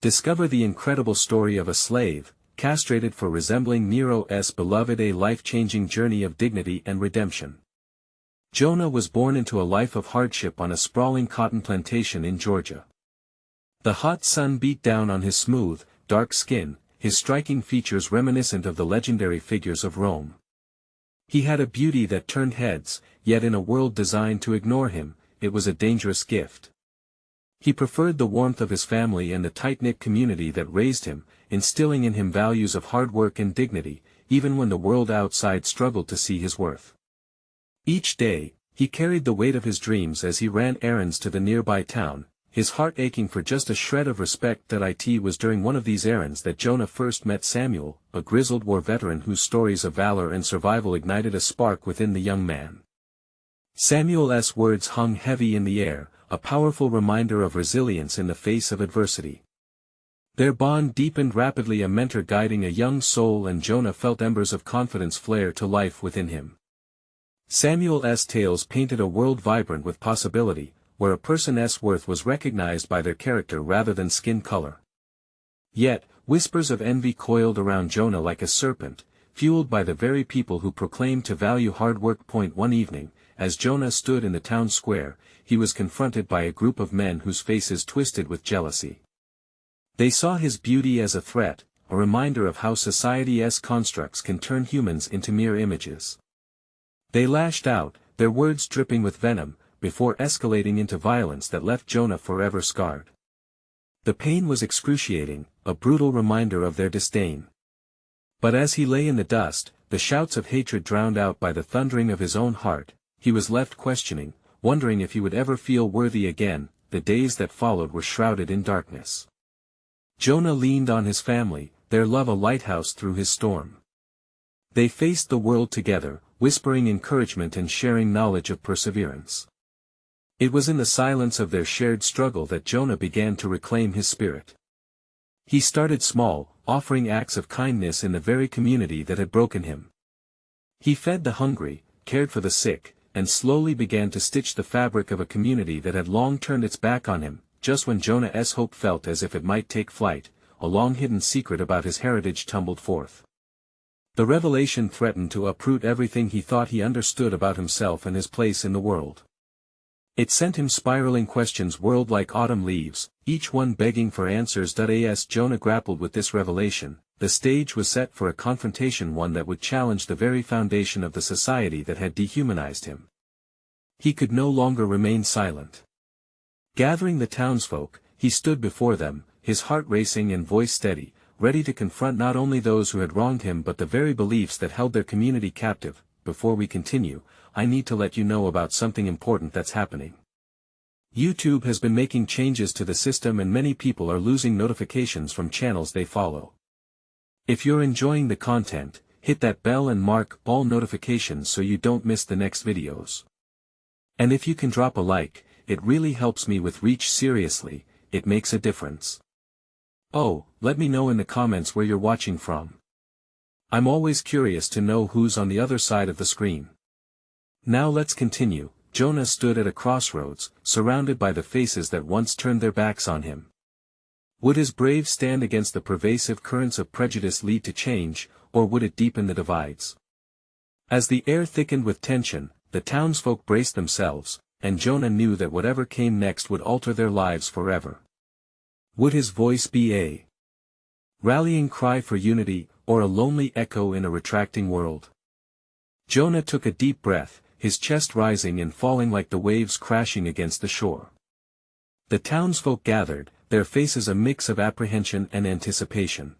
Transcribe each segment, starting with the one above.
Discover the incredible story of a slave, castrated for resembling Nero's beloved, a life-changing journey of dignity and redemption. Jonah was born into a life of hardship on a sprawling cotton plantation in Georgia. The hot sun beat down on his smooth, dark skin, his striking features reminiscent of the legendary figures of Rome. He had a beauty that turned heads, yet in a world designed to ignore him, it was a dangerous gift. He preferred the warmth of his family and the tight-knit community that raised him, instilling in him values of hard work and dignity, even when the world outside struggled to see his worth. Each day, he carried the weight of his dreams as he ran errands to the nearby town, his heart aching for just a shred of respect. It was during one of these errands that Jonah first met Samuel, a grizzled war veteran whose stories of valor and survival ignited a spark within the young man. Samuel's words hung heavy in the air, a powerful reminder of resilience in the face of adversity. Their bond deepened rapidly, a mentor guiding a young soul, and Jonah felt embers of confidence flare to life within him. Samuel's tales painted a world vibrant with possibility, where a person's worth was recognized by their character rather than skin color. Yet, whispers of envy coiled around Jonah like a serpent, fueled by the very people who proclaimed to value hard work. One evening, as Jonah stood in the town square, he was confronted by a group of men whose faces twisted with jealousy. They saw his beauty as a threat, a reminder of how society's constructs can turn humans into mere images. They lashed out, their words dripping with venom, before escalating into violence that left Jonah forever scarred. The pain was excruciating, a brutal reminder of their disdain. But as he lay in the dust, the shouts of hatred drowned out by the thundering of his own heart, he was left questioning, wondering if he would ever feel worthy again. The days that followed were shrouded in darkness. Jonah leaned on his family, their love a lighthouse through his storm. They faced the world together, whispering encouragement and sharing knowledge of perseverance. It was in the silence of their shared struggle that Jonah began to reclaim his spirit. He started small, offering acts of kindness in the very community that had broken him. He fed the hungry, cared for the sick, and slowly began to stitch the fabric of a community that had long turned its back on him. Just when Jonah's hope felt as if it might take flight, a long-hidden secret about his heritage tumbled forth. The revelation threatened to uproot everything he thought he understood about himself and his place in the world. It sent him spiraling, questions whirled like autumn leaves, each one begging for answers. As Jonah grappled with this revelation, the stage was set for a confrontation, one that would challenge the very foundation of the society that had dehumanized him. He could no longer remain silent. Gathering the townsfolk, he stood before them, his heart racing and voice steady, ready to confront not only those who had wronged him but the very beliefs that held their community captive. Before we continue, I need to let you know about something important that's happening. YouTube has been making changes to the system and many people are losing notifications from channels they follow. If you're enjoying the content, hit that bell and mark all notifications so you don't miss the next videos. And if you can drop a like, it really helps me with reach. Seriously, it makes a difference. Oh, let me know in the comments where you're watching from. I'm always curious to know who's on the other side of the screen. Now let's continue. Jonah stood at a crossroads, surrounded by the faces that once turned their backs on him. Would his brave stand against the pervasive currents of prejudice lead to change, or would it deepen the divides? As the air thickened with tension, the townsfolk braced themselves, and Jonah knew that whatever came next would alter their lives forever. Would his voice be a rallying cry for unity, or a lonely echo in a retracting world? Jonah took a deep breath, his chest rising and falling like the waves crashing against the shore. The townsfolk gathered, their faces a mix of apprehension and anticipation.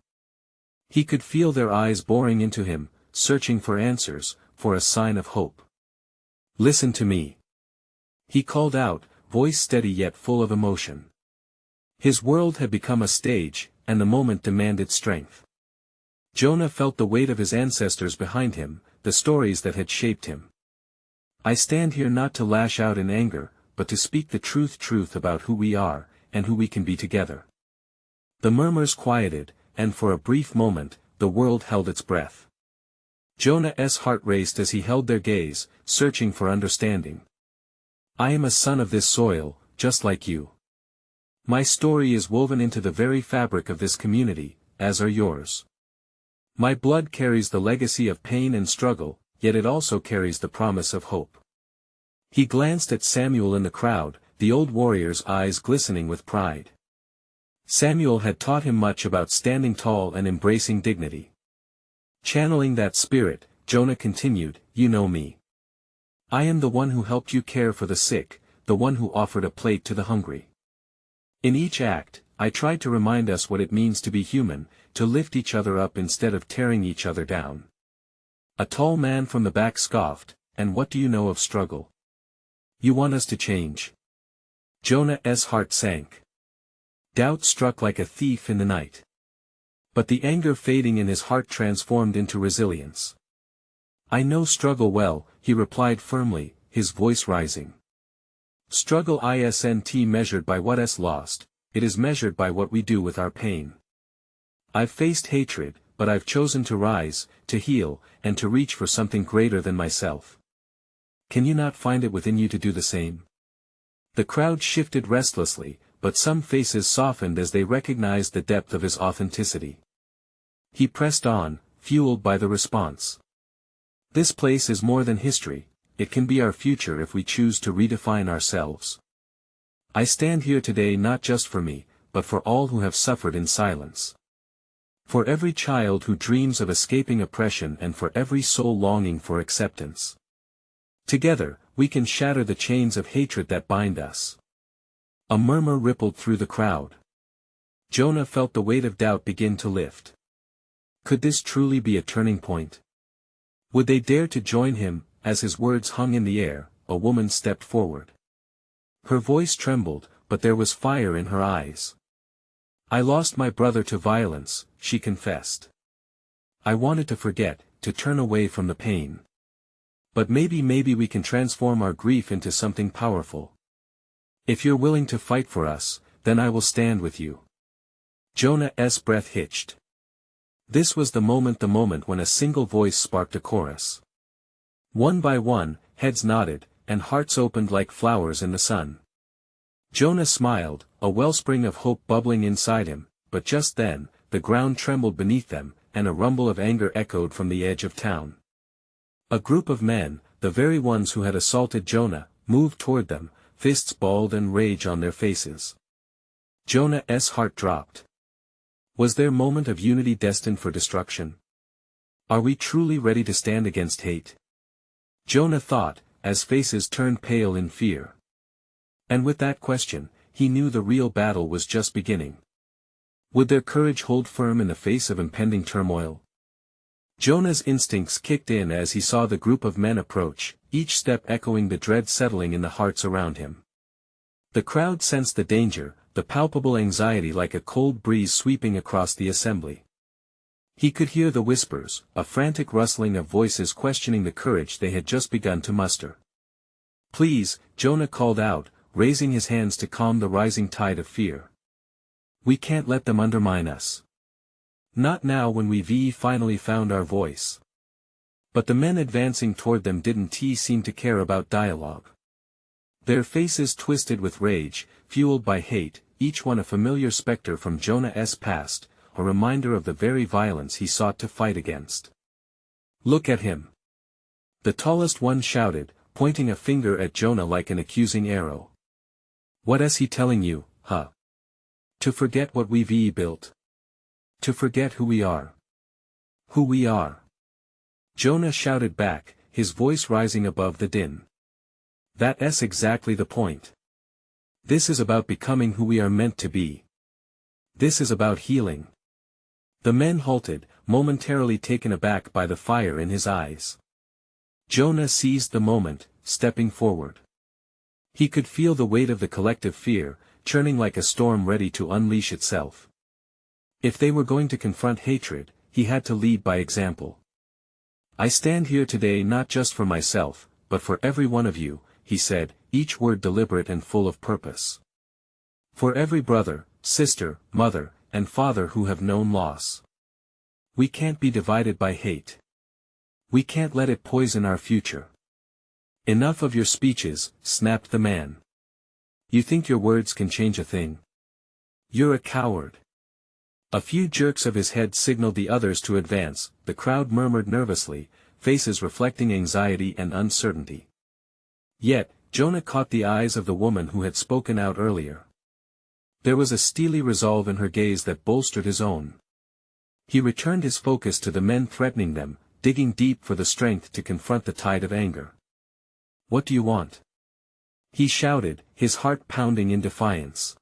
He could feel their eyes boring into him, searching for answers, for a sign of hope. Listen to me. He called out, voice steady yet full of emotion. His world had become a stage, and the moment demanded strength. Jonah felt the weight of his ancestors behind him, the stories that had shaped him. I stand here not to lash out in anger, but to speak the truth about who we are, and who we can be together. The murmurs quieted, and for a brief moment, the world held its breath. Jonah's heart raced as he held their gaze, searching for understanding. I am a son of this soil, just like you. My story is woven into the very fabric of this community, as are yours. My blood carries the legacy of pain and struggle, yet it also carries the promise of hope. He glanced at Samuel in the crowd, the old warrior's eyes glistening with pride. Samuel had taught him much about standing tall and embracing dignity. Channeling that spirit, Jonah continued, "You know me. I am the one who helped you care for the sick, the one who offered a plate to the hungry. In each act, I tried to remind us what it means to be human, to lift each other up instead of tearing each other down." A tall man from the back scoffed, "And what do you know of struggle? You want us to change?" Jonah's heart sank. Doubt struck like a thief in the night. But the anger fading in his heart transformed into resilience. "I know struggle well," he replied firmly, his voice rising. "Struggle isn't measured by what's lost, it is measured by what we do with our pain. I've faced hatred, but I've chosen to rise, to heal, and to reach for something greater than myself. Can you not find it within you to do the same?" The crowd shifted restlessly, but some faces softened as they recognized the depth of his authenticity. He pressed on, fueled by the response. "This place is more than history, it can be our future if we choose to redefine ourselves. I stand here today not just for me, but for all who have suffered in silence. For every child who dreams of escaping oppression and for every soul longing for acceptance. Together, we can shatter the chains of hatred that bind us." A murmur rippled through the crowd. Jonah felt the weight of doubt begin to lift. Could this truly be a turning point? Would they dare to join him? As his words hung in the air, a woman stepped forward. Her voice trembled, but there was fire in her eyes. "I lost my brother to violence," she confessed. "I wanted to forget, to turn away from the pain. But maybe we can transform our grief into something powerful. If you're willing to fight for us, then I will stand with you." Jonah's breath hitched. This was the moment when a single voice sparked a chorus. One by one, heads nodded, and hearts opened like flowers in the sun. Jonah smiled, a wellspring of hope bubbling inside him, but just then, the ground trembled beneath them, and a rumble of anger echoed from the edge of town. A group of men, the very ones who had assaulted Jonah, moved toward them, fists balled and rage on their faces. Jonah's heart dropped. Was their moment of unity destined for destruction? Are we truly ready to stand against hate? Jonah thought, as faces turned pale in fear. And with that question, he knew the real battle was just beginning. Would their courage hold firm in the face of impending turmoil? Jonah's instincts kicked in as he saw the group of men approach, each step echoing the dread settling in the hearts around him. The crowd sensed the danger, the palpable anxiety like a cold breeze sweeping across the assembly. He could hear the whispers, a frantic rustling of voices questioning the courage they had just begun to muster. "Please," Jonah called out, raising his hands to calm the rising tide of fear. "We can't let them undermine us. Not now when we've finally found our voice." But the men advancing toward them didn't seem to care about dialogue. Their faces twisted with rage, fueled by hate, each one a familiar specter from Jonah's past, a reminder of the very violence he sought to fight against. "Look at him!" The tallest one shouted, pointing a finger at Jonah like an accusing arrow. "What's he telling you, huh? To forget what we've built? To forget who we are? Who we are?" Jonah shouted back, his voice rising above the din. "That's exactly the point. This is about becoming who we are meant to be. This is about healing." The men halted, momentarily taken aback by the fire in his eyes. Jonah seized the moment, stepping forward. He could feel the weight of the collective fear, churning like a storm ready to unleash itself. If they were going to confront hatred, he had to lead by example. "I stand here today not just for myself, but for every one of you," he said, each word deliberate and full of purpose. "For every brother, sister, mother, and father who have known loss. We can't be divided by hate. We can't let it poison our future." "Enough of your speeches," snapped the man. "You think your words can change a thing? You're a coward. A few jerks of his head signaled the others to advance. The crowd murmured nervously, faces reflecting anxiety and uncertainty. Yet, Jonah caught the eyes of the woman who had spoken out earlier. There was a steely resolve in her gaze that bolstered his own. He returned his focus to the men threatening them, digging deep for the strength to confront the tide of anger. "What do you want?" he shouted, his heart pounding in defiance.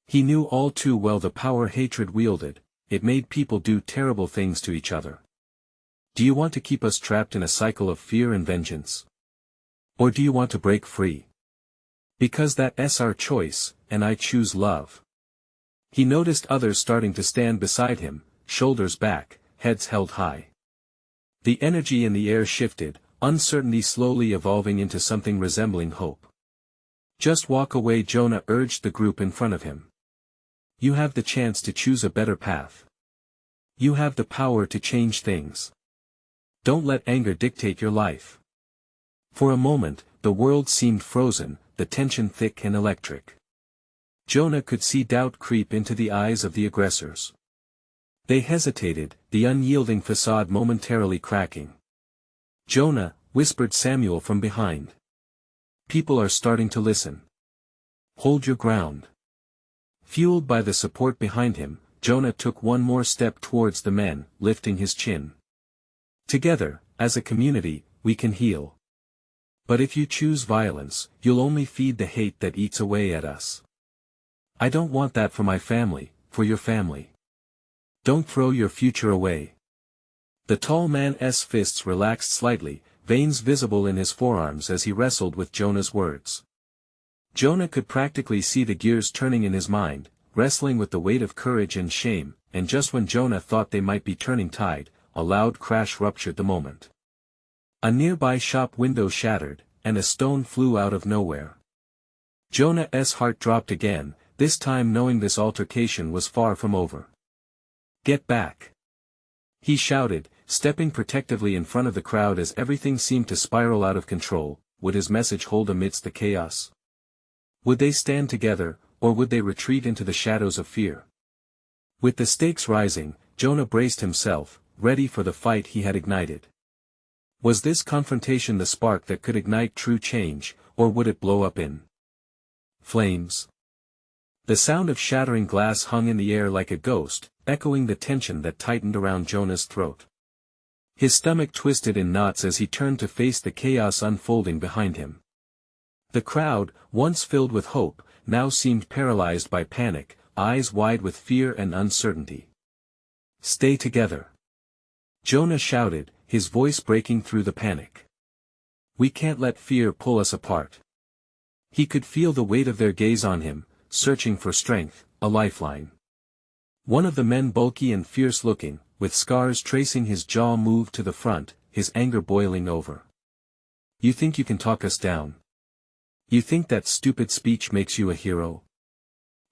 He knew all too well the power hatred wielded. It made people do terrible things to each other. "Do you want to keep us trapped in a cycle of fear and vengeance? Or do you want to break free? Because that's our choice, and I choose love." He noticed others starting to stand beside him, shoulders back, heads held high. The energy in the air shifted, uncertainty slowly evolving into something resembling hope. "Just walk away," Jonah urged the group in front of him. "You have the chance to choose a better path. You have the power to change things. Don't let anger dictate your life." For a moment, the world seemed frozen, the tension thick and electric. Jonah could see doubt creep into the eyes of the aggressors. They hesitated, the unyielding facade momentarily cracking. "Jonah," whispered Samuel from behind. "People are starting to listen. Hold your ground." Fueled by the support behind him, Jonah took one more step towards the men, lifting his chin. "Together, as a community, we can heal. But if you choose violence, you'll only feed the hate that eats away at us. I don't want that for my family, for your family. Don't throw your future away." The tall man's fists relaxed slightly, veins visible in his forearms as he wrestled with Jonah's words. Jonah could practically see the gears turning in his mind, wrestling with the weight of courage and shame, and just when Jonah thought they might be turning tide, a loud crash ruptured the moment. A nearby shop window shattered, and a stone flew out of nowhere. Jonah's heart dropped again, this time knowing this altercation was far from over. "Get back!" he shouted, stepping protectively in front of the crowd as everything seemed to spiral out of control. Would his message hold amidst the chaos? Would they stand together, or would they retreat into the shadows of fear? With the stakes rising, Jonah braced himself, ready for the fight he had ignited. Was this confrontation the spark that could ignite true change, or would it blow up in flames? The sound of shattering glass hung in the air like a ghost, echoing the tension that tightened around Jonah's throat. His stomach twisted in knots as he turned to face the chaos unfolding behind him. The crowd, once filled with hope, now seemed paralyzed by panic, eyes wide with fear and uncertainty. "Stay together!" Jonah shouted, his voice breaking through the panic. "We can't let fear pull us apart." He could feel the weight of their gaze on him, searching for strength, a lifeline. One of the men, bulky and fierce-looking, with scars tracing his jaw, moved to the front, his anger boiling over. "You think you can talk us down? You think that stupid speech makes you a hero?"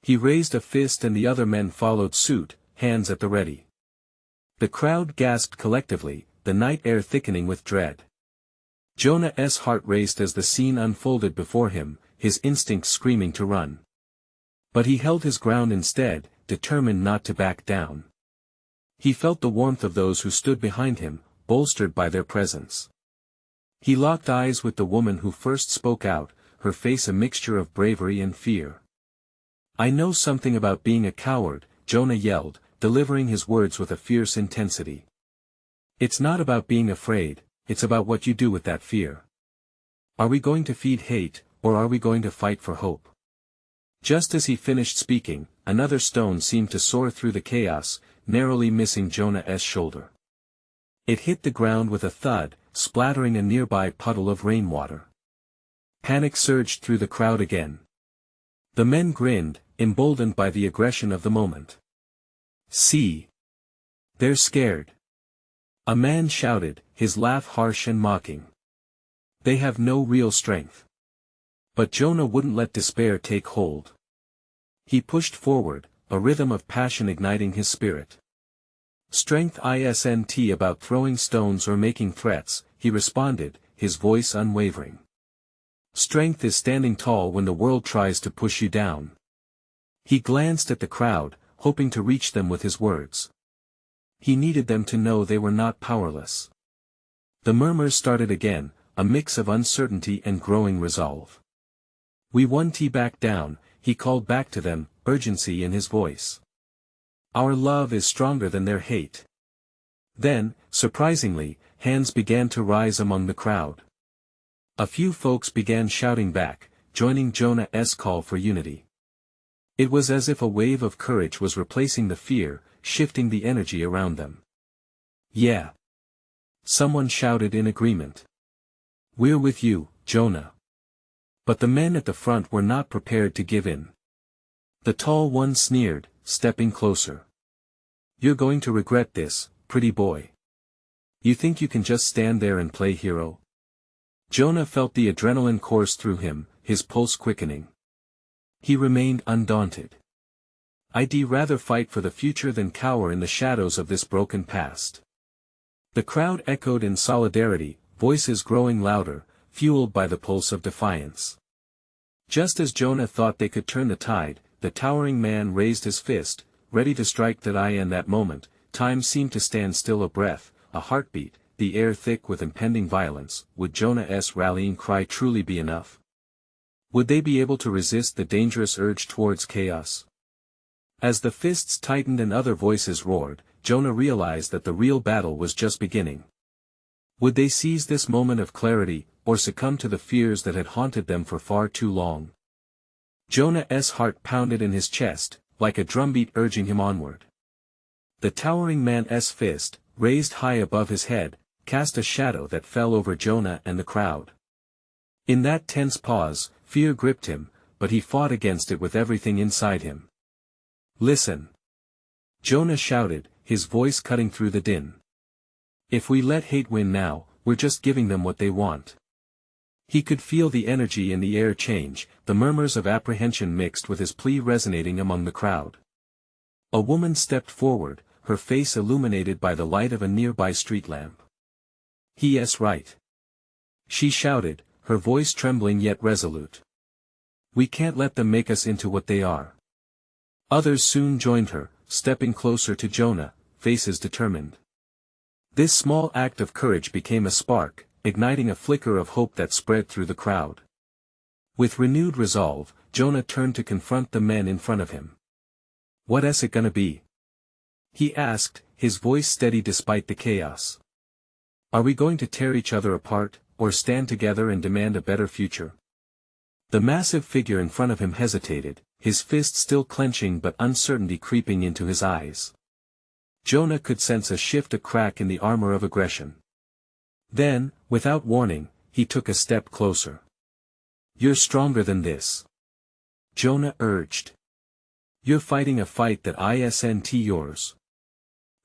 He raised a fist and the other men followed suit, hands at the ready. The crowd gasped collectively, the night air thickening with dread. Jonah's heart raced as the scene unfolded before him, his instincts screaming to run. But he held his ground instead, determined not to back down. He felt the warmth of those who stood behind him, bolstered by their presence. He locked eyes with the woman who first spoke out, her face a mixture of bravery and fear. "I know something about being a coward," Jonah yelled, delivering his words with a fierce intensity. "It's not about being afraid, it's about what you do with that fear. Are we going to feed hate, or are we going to fight for hope?" Just as he finished speaking, another stone seemed to soar through the chaos, narrowly missing Jonah's shoulder. It hit the ground with a thud, splattering a nearby puddle of rainwater. Panic surged through the crowd again. The men grinned, emboldened by the aggression of the moment. "See! They're scared!" a man shouted, his laugh harsh and mocking. "They have no real strength." But Jonah wouldn't let despair take hold. He pushed forward, a rhythm of passion igniting his spirit. "Strength isn't about throwing stones or making threats," he responded, his voice unwavering. "Strength is standing tall when the world tries to push you down." He glanced at the crowd, hoping to reach them with his words. He needed them to know they were not powerless. The murmurs started again, a mix of uncertainty and growing resolve. "We won T back down," he called back to them, urgency in his voice. "Our love is stronger than their hate." Then, surprisingly, hands began to rise among the crowd. A few folks began shouting back, joining Jonah's call for unity. It was as if a wave of courage was replacing the fear, shifting the energy around them. "Yeah." Someone shouted in agreement. "We're with you, Jonah." But the men at the front were not prepared to give in. The tall one sneered, stepping closer. "You're going to regret this, pretty boy. You think you can just stand there and play hero?" Jonah felt the adrenaline course through him, his pulse quickening. He remained undaunted. "I'd rather fight for the future than cower in the shadows of this broken past." The crowd echoed in solidarity, voices growing louder, fueled by the pulse of defiance. Just as Jonah thought they could turn the tide, the towering man raised his fist, ready to strike that eye. In that moment, time seemed to stand still, a breath, a heartbeat, the air thick with impending violence. Would Jonah's rallying cry truly be enough? Would they be able to resist the dangerous urge towards chaos? As the fists tightened and other voices roared, Jonah realized that the real battle was just beginning. Would they seize this moment of clarity, or succumb to the fears that had haunted them for far too long? Jonah's heart pounded in his chest, like a drumbeat urging him onward. The towering man's fist, raised high above his head, cast a shadow that fell over Jonah and the crowd. In that tense pause, fear gripped him, but he fought against it with everything inside him. "Listen!" Jonah shouted, his voice cutting through the din. "If we let hate win now, we're just giving them what they want." He could feel the energy in the air change, the murmurs of apprehension mixed with his plea resonating among the crowd. A woman stepped forward, her face illuminated by the light of a nearby street lamp. "He's right," she shouted, her voice trembling yet resolute. "We can't let them make us into what they are." Others soon joined her, stepping closer to Jonah, faces determined. This small act of courage became a spark, igniting a flicker of hope that spread through the crowd. With renewed resolve, Jonah turned to confront the men in front of him. "What's it gonna be?" he asked, his voice steady despite the chaos. "Are we going to tear each other apart, or stand together and demand a better future?" The massive figure in front of him hesitated, his fist still clenching but uncertainty creeping into his eyes. Jonah could sense a shift, a crack in the armor of aggression. Then, without warning, he took a step closer. "You're stronger than this," Jonah urged. "You're fighting a fight that isn't yours.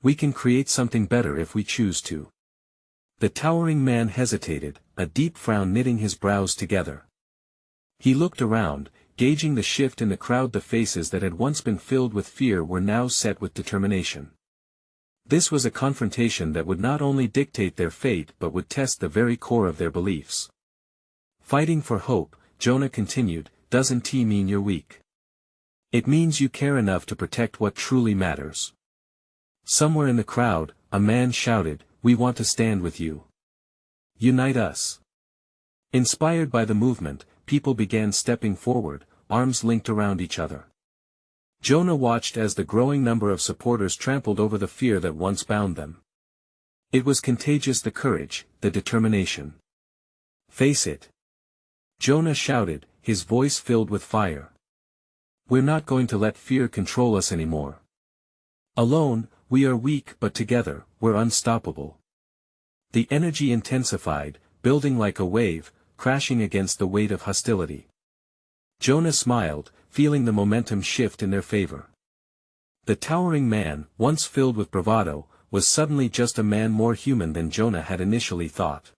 We can create something better if we choose to." The towering man hesitated, a deep frown knitting his brows together. He looked around, gauging the shift in the crowd. The faces that had once been filled with fear were now set with determination. This was a confrontation that would not only dictate their fate but would test the very core of their beliefs. "Fighting for hope," Jonah continued, "doesn't mean you're weak. It means you care enough to protect what truly matters." Somewhere in the crowd, a man shouted, "We want to stand with you. Unite us." Inspired by the movement, people began stepping forward, arms linked around each other. Jonah watched as the growing number of supporters trampled over the fear that once bound them. It was contagious, the courage, the determination. "Face it!" Jonah shouted, his voice filled with fire. "We're not going to let fear control us anymore. Alone, we are weak, but together, we're unstoppable." The energy intensified, building like a wave, crashing against the weight of hostility. Jonah smiled, feeling the momentum shift in their favor. The towering man, once filled with bravado, was suddenly just a man more human than Jonah had initially thought.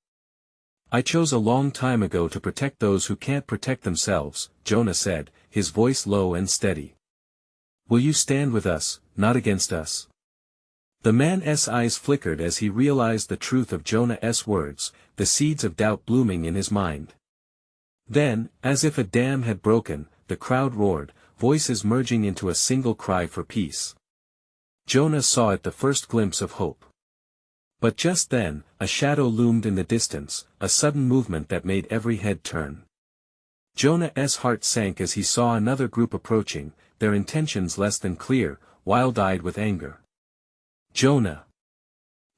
"I chose a long time ago to protect those who can't protect themselves," Jonah said, his voice low and steady. "Will you stand with us, not against us?" The man's eyes flickered as he realized the truth of Jonah's words, the seeds of doubt blooming in his mind. Then, as if a dam had broken, the crowd roared, voices merging into a single cry for peace. Jonah saw it, the first glimpse of hope. But just then, a shadow loomed in the distance, a sudden movement that made every head turn. Jonah's heart sank as he saw another group approaching, their intentions less than clear, wild-eyed with anger. "Jonah!"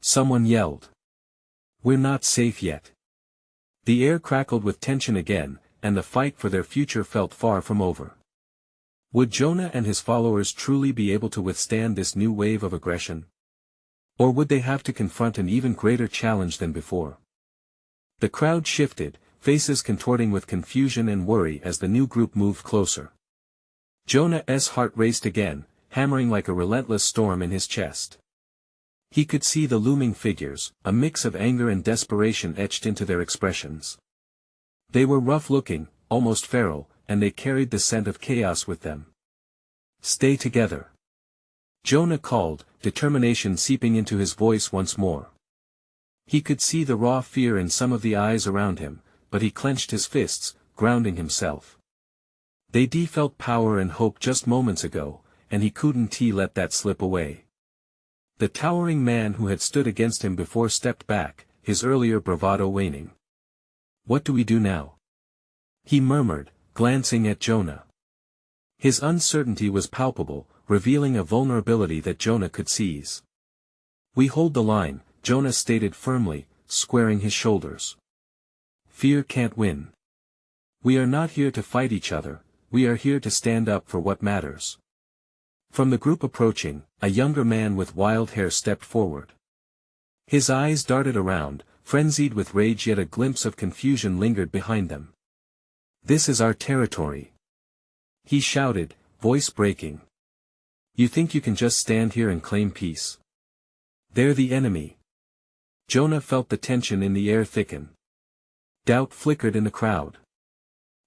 someone yelled. "We're not safe yet." The air crackled with tension again, and the fight for their future felt far from over. Would Jonah and his followers truly be able to withstand this new wave of aggression? Or would they have to confront an even greater challenge than before? The crowd shifted, faces contorting with confusion and worry as the new group moved closer. Jonah's heart raced again, hammering like a relentless storm in his chest. He could see the looming figures, a mix of anger and desperation etched into their expressions. They were rough-looking, almost feral, and they carried the scent of chaos with them. "Stay together," Jonah called, determination seeping into his voice once more. He could see the raw fear in some of the eyes around him, but he clenched his fists, grounding himself. They felt power and hope just moments ago, and he couldn't let that slip away. The towering man who had stood against him before stepped back, his earlier bravado waning. "What do we do now?" he murmured, glancing at Jonah. His uncertainty was palpable, revealing a vulnerability that Jonah could seize. "We hold the line," Jonah stated firmly, squaring his shoulders. "Fear can't win. We are not here to fight each other, we are here to stand up for what matters." From the group approaching, a younger man with wild hair stepped forward. His eyes darted around, frenzied with rage, yet a glimpse of confusion lingered behind them. "This is our territory," he shouted, voice breaking. "You think you can just stand here and claim peace? They're the enemy." Jonah felt the tension in the air thicken. Doubt flickered in the crowd.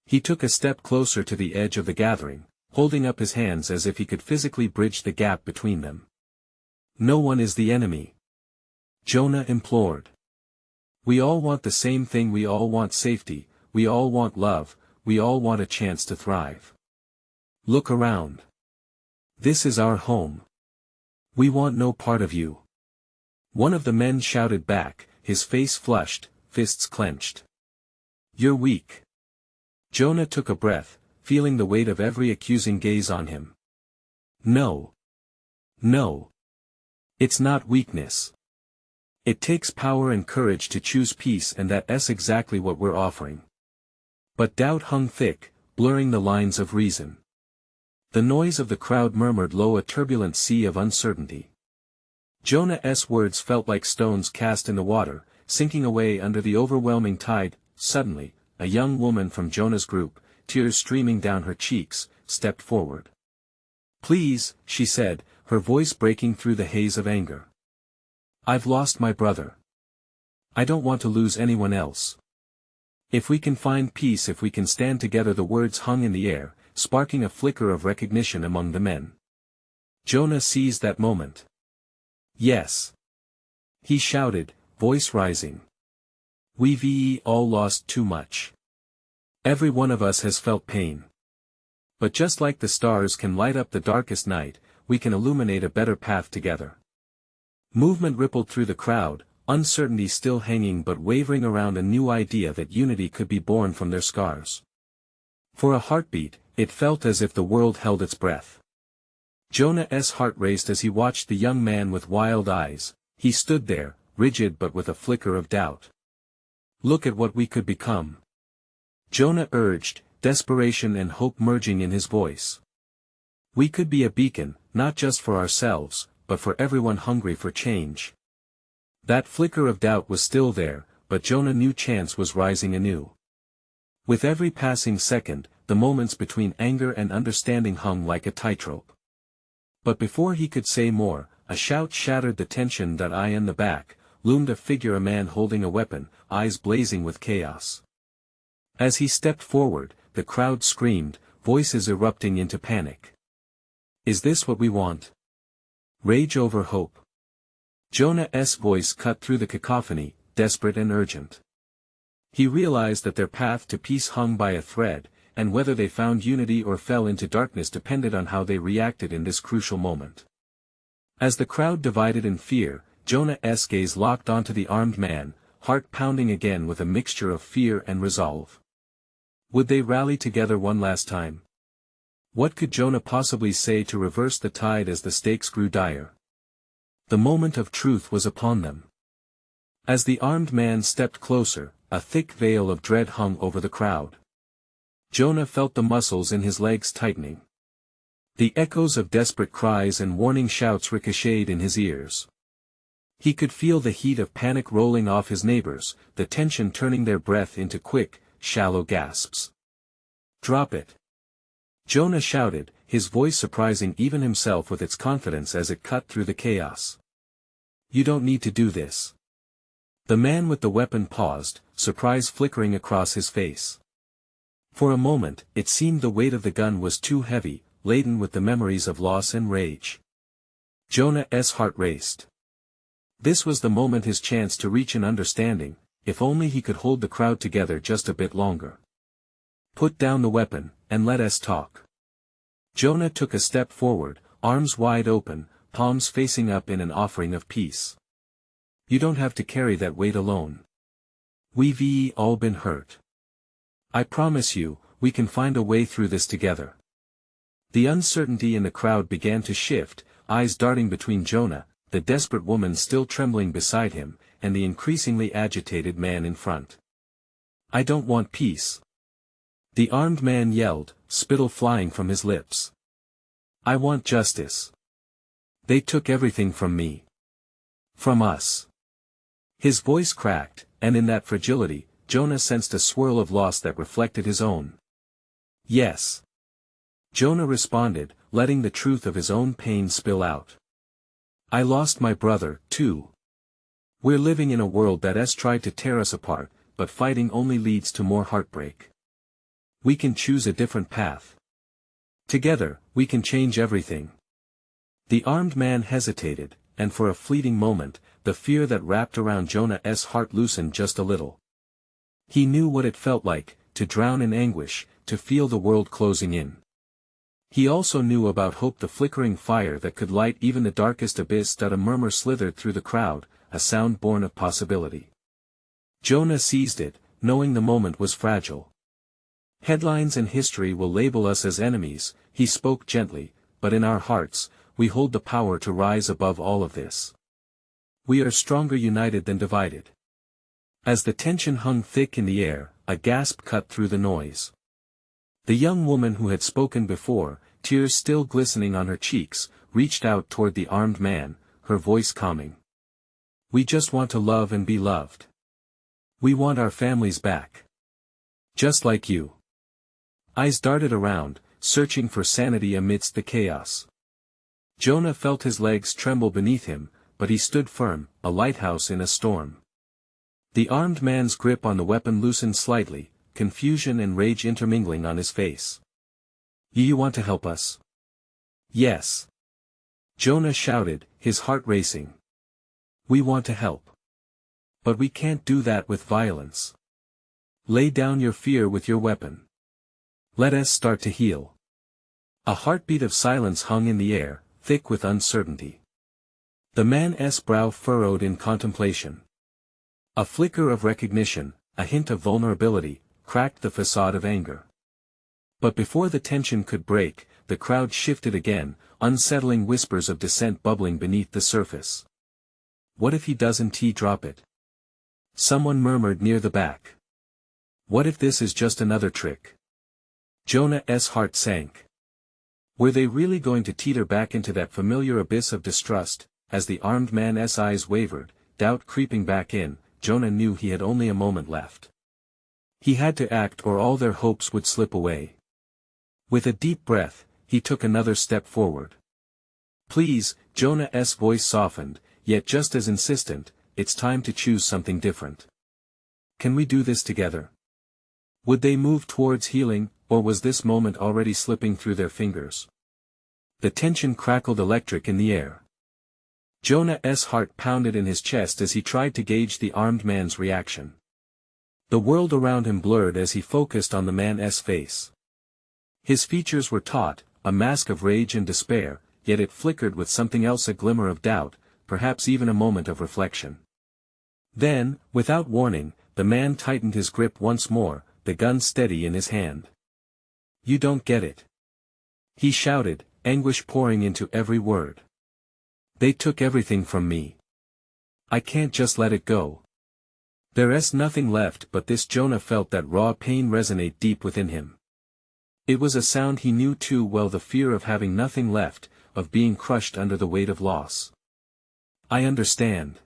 He took a step closer to the edge of the gathering, holding up his hands as if he could physically bridge the gap between them. "No one is the enemy," Jonah implored. "We all want the same thing, we all want safety, we all want love, we all want a chance to thrive. Look around. This is our home. We want no part of you." One of the men shouted back, his face flushed, fists clenched. "You're weak." Jonah took a breath, feeling the weight of every accusing gaze on him. No. It's not weakness. It takes power and courage to choose peace, and that's exactly what we're offering." But doubt hung thick, blurring the lines of reason. The noise of the crowd murmured low, a turbulent sea of uncertainty. Jonah's words felt like stones cast in the water, sinking away under the overwhelming tide. Suddenly, a young woman from Jonah's group, tears streaming down her cheeks, stepped forward. "Please," she said, her voice breaking through the haze of anger. "I've lost my brother. I don't want to lose anyone else. If we can find peace, if we can stand together." The words hung in the air, sparking a flicker of recognition among the men. Jonah seized that moment. "Yes," he shouted, voice rising. "We've all lost too much. Every one of us has felt pain. But just like the stars can light up the darkest night, we can illuminate a better path together." Movement rippled through the crowd, uncertainty still hanging but wavering around a new idea that unity could be born from their scars. For a heartbeat, it felt as if the world held its breath. Jonah's heart raced as he watched the young man with wild eyes. He stood there, rigid but with a flicker of doubt. "Look at what we could become," Jonah urged, desperation and hope merging in his voice. "We could be a beacon, not just for ourselves, but for everyone hungry for change." That flicker of doubt was still there, but Jonah knew chance was rising anew. With every passing second, the moments between anger and understanding hung like a tightrope. But before he could say more, a shout shattered the tension. In the back, loomed a figure, a man holding a weapon, eyes blazing with chaos. As he stepped forward, the crowd screamed, voices erupting into panic. "Is this what we want? Rage over hope?" Jonah's voice cut through the cacophony, desperate and urgent. He realized that their path to peace hung by a thread, and whether they found unity or fell into darkness depended on how they reacted in this crucial moment. As the crowd divided in fear, Jonah's gaze locked onto the armed man, heart pounding again with a mixture of fear and resolve. Would they rally together one last time? What could Jonah possibly say to reverse the tide as the stakes grew dire? The moment of truth was upon them. As the armed man stepped closer, a thick veil of dread hung over the crowd. Jonah felt the muscles in his legs tightening. The echoes of desperate cries and warning shouts ricocheted in his ears. He could feel the heat of panic rolling off his neighbors, the tension turning their breath into quick, shallow gasps. "Drop it!" Jonah shouted, his voice surprising even himself with its confidence as it cut through the chaos. "You don't need to do this." The man with the weapon paused, surprise flickering across his face. For a moment, it seemed the weight of the gun was too heavy, laden with the memories of loss and rage. Jonah's heart raced. This was the moment, his chance to reach an understanding, if only he could hold the crowd together just a bit longer. "Put down the weapon, and let us talk." Jonah took a step forward, arms wide open, palms facing up in an offering of peace. "You don't have to carry that weight alone. We've all been hurt. I promise you, we can find a way through this together." The uncertainty in the crowd began to shift, eyes darting between Jonah, the desperate woman still trembling beside him, and the increasingly agitated man in front. "I don't want peace," the armed man yelled, spittle flying from his lips. "I want justice. They took everything from me. From us." His voice cracked, and in that fragility, Jonah sensed a swirl of loss that reflected his own. "Yes." Jonah responded, letting the truth of his own pain spill out. "I lost my brother, too. We're living in a world that has tried to tear us apart, but fighting only leads to more heartbreak. We can choose a different path. Together, we can change everything." The armed man hesitated, and for a fleeting moment, the fear that wrapped around Jonah's heart loosened just a little. He knew what it felt like, to drown in anguish, to feel the world closing in. He also knew about hope, the flickering fire that could light even the darkest abyss. That a murmur slithered through the crowd, a sound born of possibility. Jonah seized it, knowing the moment was fragile. "Headlines and history will label us as enemies," he spoke gently, "but in our hearts, we hold the power to rise above all of this. We are stronger united than divided." As the tension hung thick in the air, a gasp cut through the noise. The young woman who had spoken before, tears still glistening on her cheeks, reached out toward the armed man, her voice calming. "We just want to love and be loved. We want our families back. Just like you." Eyes darted around, searching for sanity amidst the chaos. Jonah felt his legs tremble beneath him, but he stood firm, a lighthouse in a storm. The armed man's grip on the weapon loosened slightly, confusion and rage intermingling on his face. "You want to help us?" "Yes." Jonah shouted, his heart racing. "We want to help. But we can't do that with violence. Lay down your fear with your weapon. Let us start to heal." A heartbeat of silence hung in the air, thick with uncertainty. The man's brow furrowed in contemplation. A flicker of recognition, a hint of vulnerability, cracked the facade of anger. But before the tension could break, the crowd shifted again, unsettling whispers of dissent bubbling beneath the surface. "What if he doesn't drop it?" someone murmured near the back. "What if this is just another trick?" Jonah's heart sank. Were they really going to teeter back into that familiar abyss of distrust? As the armed man's eyes wavered, doubt creeping back in, Jonah knew he had only a moment left. He had to act or all their hopes would slip away. With a deep breath, he took another step forward. "Please," Jonah's voice softened, yet just as insistent, "it's time to choose something different. Can we do this together?" Would they move towards healing, or was this moment already slipping through their fingers? The tension crackled electric in the air. Jonah's heart pounded in his chest as he tried to gauge the armed man's reaction. The world around him blurred as he focused on the man's face. His features were taut, a mask of rage and despair, yet it flickered with something else, a glimmer of doubt, perhaps even a moment of reflection. Then, without warning, the man tightened his grip once more, the gun steady in his hand. "You don't get it," he shouted, anguish pouring into every word. "They took everything from me. I can't just let it go. There's nothing left but this." Jonah felt that raw pain resonate deep within him. It was a sound he knew too well, the fear of having nothing left, of being crushed under the weight of loss. "I understand,"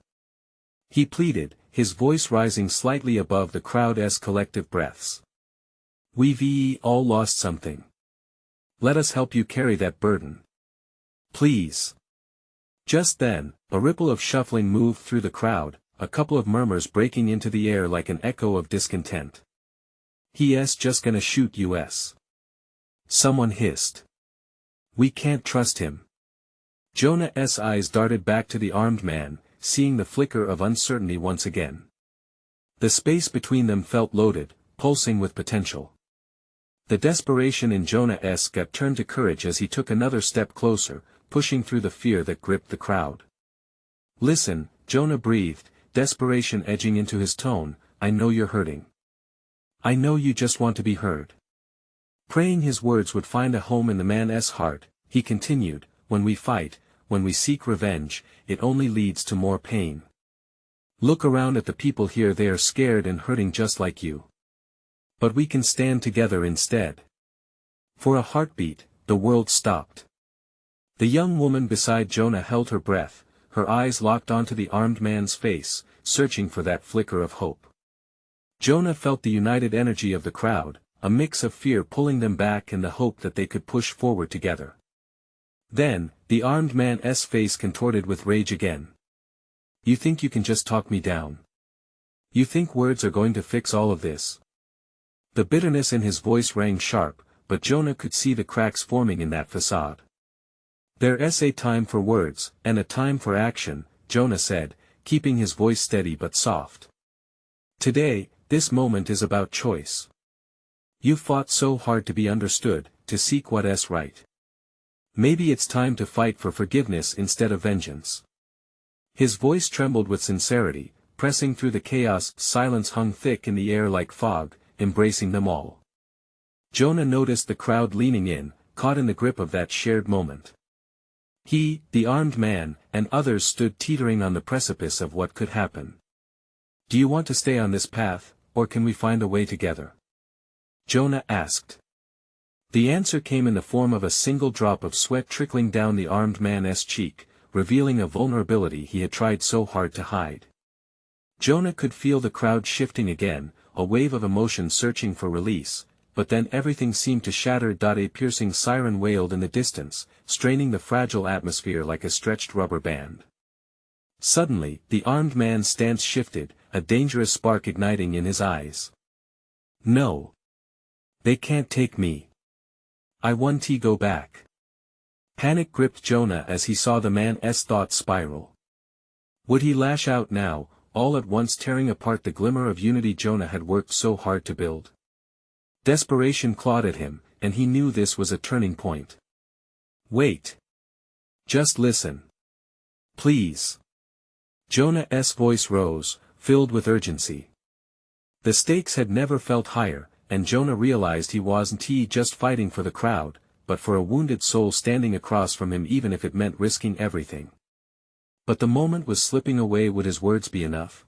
he pleaded, his voice rising slightly above the crowd's collective breaths. "We've all lost something. Let us help you carry that burden. Please." Just then, a ripple of shuffling moved through the crowd, a couple of murmurs breaking into the air like an echo of discontent. "He's just gonna shoot us," someone hissed. "We can't trust him." Jonah's eyes darted back to the armed man, seeing the flicker of uncertainty once again. The space between them felt loaded, pulsing with potential. The desperation in Jonah's gut turned to courage as he took another step closer, pushing through the fear that gripped the crowd. "Listen," Jonah breathed, desperation edging into his tone, "I know you're hurting. I know you just want to be heard." Praying his words would find a home in the man's heart, he continued, "When we fight, when we seek revenge, it only leads to more pain. Look around at the people here, they are scared and hurting just like you. But we can stand together instead." For a heartbeat, the world stopped. The young woman beside Jonah held her breath, her eyes locked onto the armed man's face, searching for that flicker of hope. Jonah felt the united energy of the crowd, a mix of fear pulling them back and the hope that they could push forward together. Then, the armed man's face contorted with rage again. "You think you can just talk me down? You think words are going to fix all of this?" The bitterness in his voice rang sharp, but Jonah could see the cracks forming in that facade. "There's a time for words, and a time for action," Jonah said, keeping his voice steady but soft. "Today, this moment is about choice. You fought so hard to be understood, to seek what's right. Maybe it's time to fight for forgiveness instead of vengeance." His voice trembled with sincerity, pressing through the chaos. Silence hung thick in the air like fog, embracing them all. Jonah noticed the crowd leaning in, caught in the grip of that shared moment. He, the armed man, and others stood teetering on the precipice of what could happen. "Do you want to stay on this path, or can we find a way together?" Jonah asked. The answer came in the form of a single drop of sweat trickling down the armed man's cheek, revealing a vulnerability he had tried so hard to hide. Jonah could feel the crowd shifting again, a wave of emotion searching for release, but then everything seemed to shatter. A piercing siren wailed in the distance, straining the fragile atmosphere like a stretched rubber band. Suddenly, the armed man's stance shifted, a dangerous spark igniting in his eyes. "No. They can't take me. I want to go back." Panic gripped Jonah as he saw the man's thoughts spiral. Would he lash out now, all at once tearing apart the glimmer of unity Jonah had worked so hard to build? Desperation clawed at him, and he knew this was a turning point. "Wait. Just listen. Please." Jonah's voice rose, filled with urgency. The stakes had never felt higher, and Jonah realized he wasn't just fighting for the crowd, but for a wounded soul standing across from him, even if it meant risking everything. But the moment was slipping away. Would his words be enough?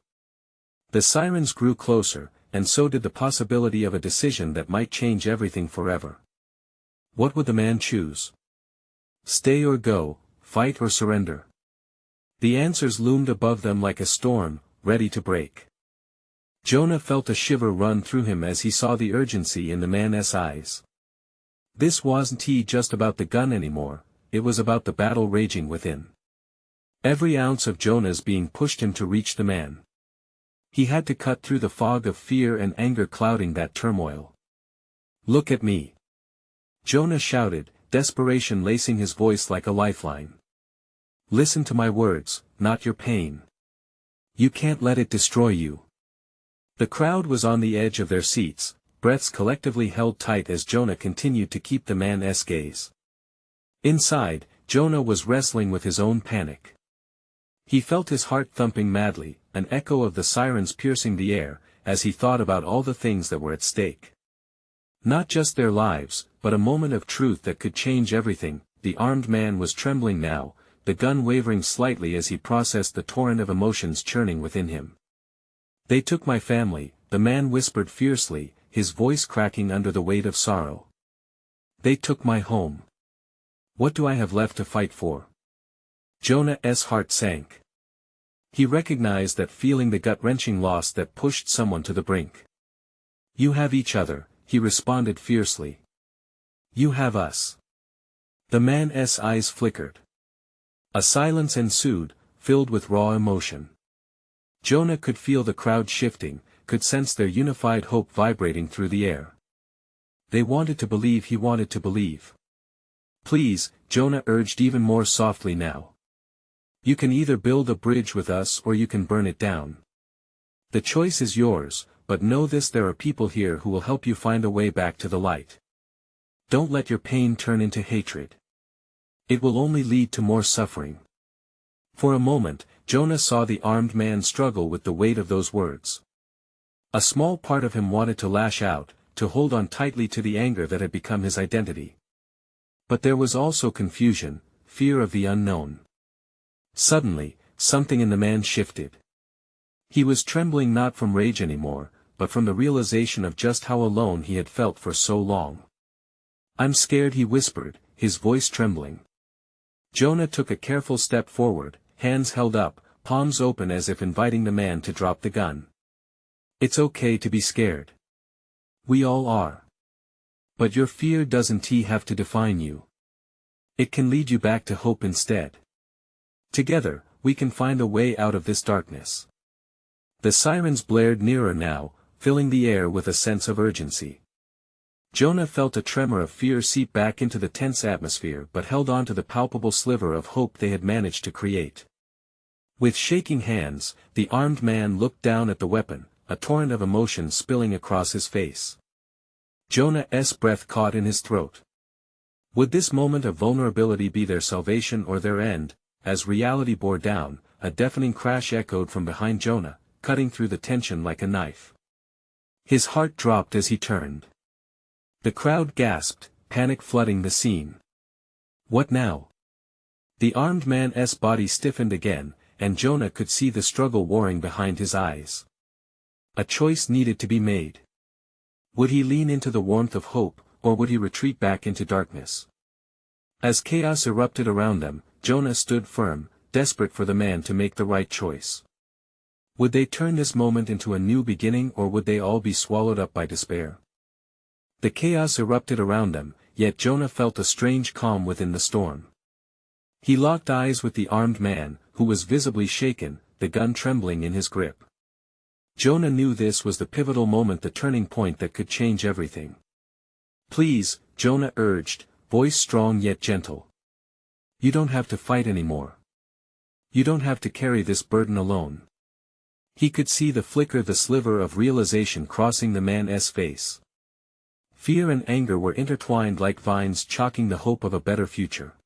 The sirens grew closer, and so did the possibility of a decision that might change everything forever. What would the man choose? Stay or go, fight or surrender? The answers loomed above them like a storm, ready to break. Jonah felt a shiver run through him as he saw the urgency in the man's eyes. This wasn't just about the gun anymore, it was about the battle raging within. Every ounce of Jonah's being pushed him to reach the man. He had to cut through the fog of fear and anger clouding that turmoil. "Look at me!" Jonah shouted, desperation lacing his voice like a lifeline. "Listen to my words, not your pain. You can't let it destroy you." The crowd was on the edge of their seats, breaths collectively held tight as Jonah continued to keep the man's gaze. Inside, Jonah was wrestling with his own panic. He felt his heart thumping madly, an echo of the sirens piercing the air, as he thought about all the things that were at stake. Not just their lives, but a moment of truth that could change everything. The armed man was trembling now, the gun wavering slightly as he processed the torrent of emotions churning within him. "They took my family," the man whispered fiercely, his voice cracking under the weight of sorrow. "They took my home. What do I have left to fight for?" Jonah's heart sank. He recognized that feeling, the gut-wrenching loss that pushed someone to the brink. "You have each other," he responded fiercely. "You have us." The man's eyes flickered. A silence ensued, filled with raw emotion. Jonah could feel the crowd shifting, could sense their unified hope vibrating through the air. They wanted to believe, he wanted to believe. "Please," Jonah urged even more softly now. "You can either build a bridge with us or you can burn it down. The choice is yours, but know this: there are people here who will help you find a way back to the light. Don't let your pain turn into hatred. It will only lead to more suffering." For a moment, Jonah saw the armed man struggle with the weight of those words. A small part of him wanted to lash out, to hold on tightly to the anger that had become his identity. But there was also confusion, fear of the unknown. Suddenly, something in the man shifted. He was trembling not from rage anymore, but from the realization of just how alone he had felt for so long. "I'm scared," he whispered, his voice trembling. Jonah took a careful step forward, hands held up, palms open as if inviting the man to drop the gun. "It's okay to be scared. We all are. But your fear doesn't have to define you. It can lead you back to hope instead. Together, we can find a way out of this darkness." The sirens blared nearer now, filling the air with a sense of urgency. Jonah felt a tremor of fear seep back into the tense atmosphere but held on to the palpable sliver of hope they had managed to create. With shaking hands, the armed man looked down at the weapon, a torrent of emotion spilling across his face. Jonah's breath caught in his throat. Would this moment of vulnerability be their salvation or their end? As reality bore down, a deafening crash echoed from behind Jonah, cutting through the tension like a knife. His heart dropped as he turned. The crowd gasped, panic flooding the scene. What now? The armed man's body stiffened again, and Jonah could see the struggle warring behind his eyes. A choice needed to be made. Would he lean into the warmth of hope, or would he retreat back into darkness? As chaos erupted around them, Jonah stood firm, desperate for the man to make the right choice. Would they turn this moment into a new beginning, or would they all be swallowed up by despair? The chaos erupted around them, yet Jonah felt a strange calm within the storm. He locked eyes with the armed man, who was visibly shaken, the gun trembling in his grip. Jonah knew this was the pivotal moment, the turning point that could change everything. "Please," Jonah urged, voice strong yet gentle. "You don't have to fight anymore. You don't have to carry this burden alone." He could see the sliver of realization crossing the man's face. Fear and anger were intertwined like vines, choking the hope of a better future.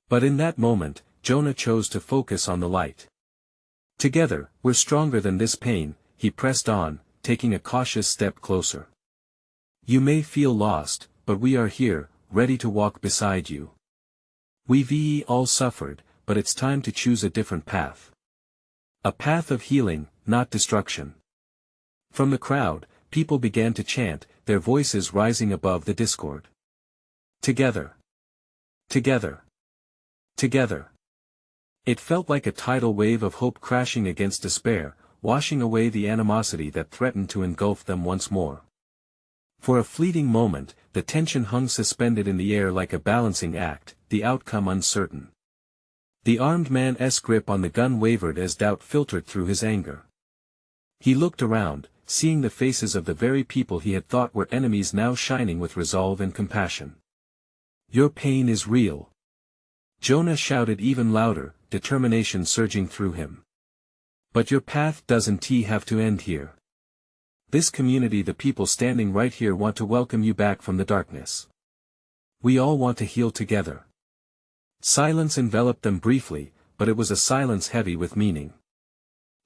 But in that moment, Jonah chose to focus on the light. "Together, we're stronger than this pain," he pressed on, taking a cautious step closer. "You may feel lost, but we are here, ready to walk beside you. We've all suffered, but it's time to choose a different path. A path of healing, not destruction." From the crowd, people began to chant, their voices rising above the discord. "Together! Together! Together!" It felt like a tidal wave of hope crashing against despair, washing away the animosity that threatened to engulf them once more. For a fleeting moment, the tension hung suspended in the air like a balancing act, the outcome uncertain. The armed man's grip on the gun wavered as doubt filtered through his anger. He looked around, seeing the faces of the very people he had thought were enemies now shining with resolve and compassion. "Your pain is real." Jonah shouted even louder, determination surging through him. "But your path doesn't have to end here. This community, the people standing right here, want to welcome you back from the darkness. We all want to heal together." Silence enveloped them briefly, but it was a silence heavy with meaning.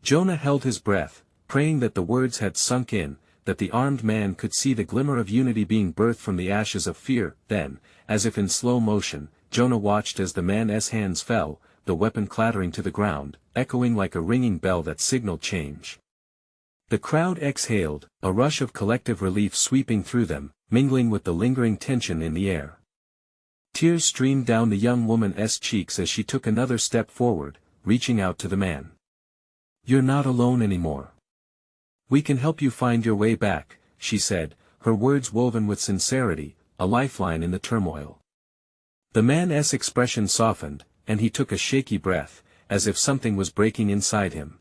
Jonah held his breath, praying that the words had sunk in, that the armed man could see the glimmer of unity being birthed from the ashes of fear. Then, as if in slow motion, Jonah watched as the man's hands fell, the weapon clattering to the ground, echoing like a ringing bell that signaled change. The crowd exhaled, a rush of collective relief sweeping through them, mingling with the lingering tension in the air. Tears streamed down the young woman's cheeks as she took another step forward, reaching out to the man. "You're not alone anymore. We can help you find your way back," she said, her words woven with sincerity, a lifeline in the turmoil. The man's expression softened, and he took a shaky breath, as if something was breaking inside him.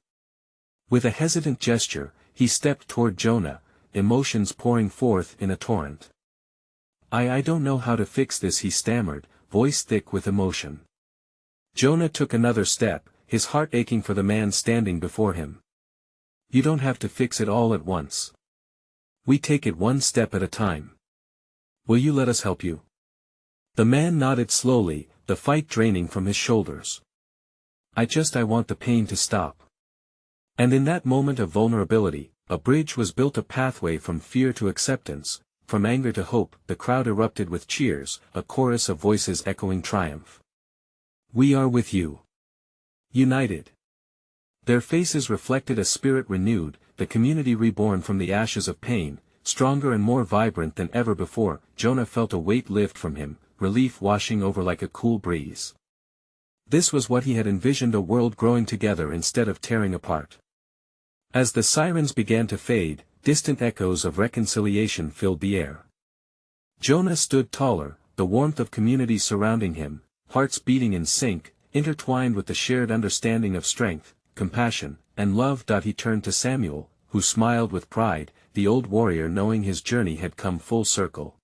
With a hesitant gesture, he stepped toward Jonah, emotions pouring forth in a torrent. I don't know how to fix this," he stammered, voice thick with emotion. Jonah took another step, his heart aching for the man standing before him. "You don't have to fix it all at once. We take it one step at a time. Will you let us help you?" The man nodded slowly, the fight draining from his shoulders. I want the pain to stop." And in that moment of vulnerability, a bridge was built, a pathway from fear to acceptance, from anger to hope. The crowd erupted with cheers, a chorus of voices echoing triumph. "We are with you. United." Their faces reflected a spirit renewed, the community reborn from the ashes of pain, stronger and more vibrant than ever before. Jonah felt a weight lift from him, relief washing over like a cool breeze. This was what he had envisioned, a world growing together instead of tearing apart. As the sirens began to fade, distant echoes of reconciliation filled the air. Jonah stood taller, the warmth of community surrounding him, hearts beating in sync, intertwined with the shared understanding of strength, compassion, and love. He turned to Samuel, who smiled with pride, the old warrior, knowing his journey had come full circle.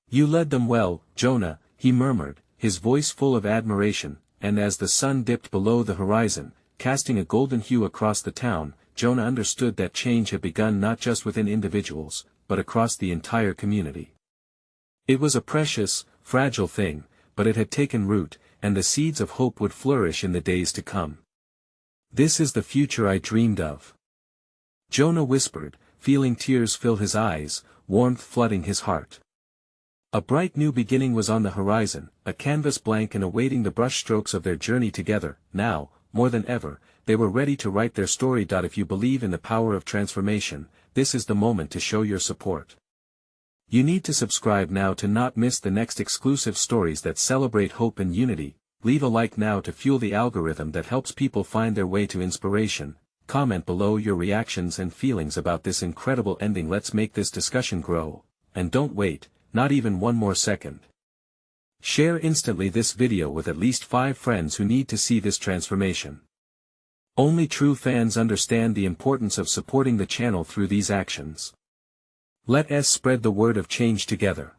"You led them well, Jonah," he murmured, his voice full of admiration, and as the sun dipped below the horizon, casting a golden hue across the town, Jonah understood that change had begun not just within individuals, but across the entire community. It was a precious, fragile thing, but it had taken root, and the seeds of hope would flourish in the days to come. "This is the future I dreamed of," Jonah whispered, feeling tears fill his eyes, warmth flooding his heart. A bright new beginning was on the horizon, a canvas blank and awaiting the brushstrokes of their journey together. Now, more than ever, they were ready to write their story. If you believe in the power of transformation, this is the moment to show your support. You need to subscribe now to not miss the next exclusive stories that celebrate hope and unity. Leave a like now to fuel the algorithm that helps people find their way to inspiration. Comment below your reactions and feelings about this incredible ending. Let's make this discussion grow. And don't wait, not even one more second. Share instantly this video with at least 5 friends who need to see this transformation. Only true fans understand the importance of supporting the channel through these actions. Let us spread the word of change together.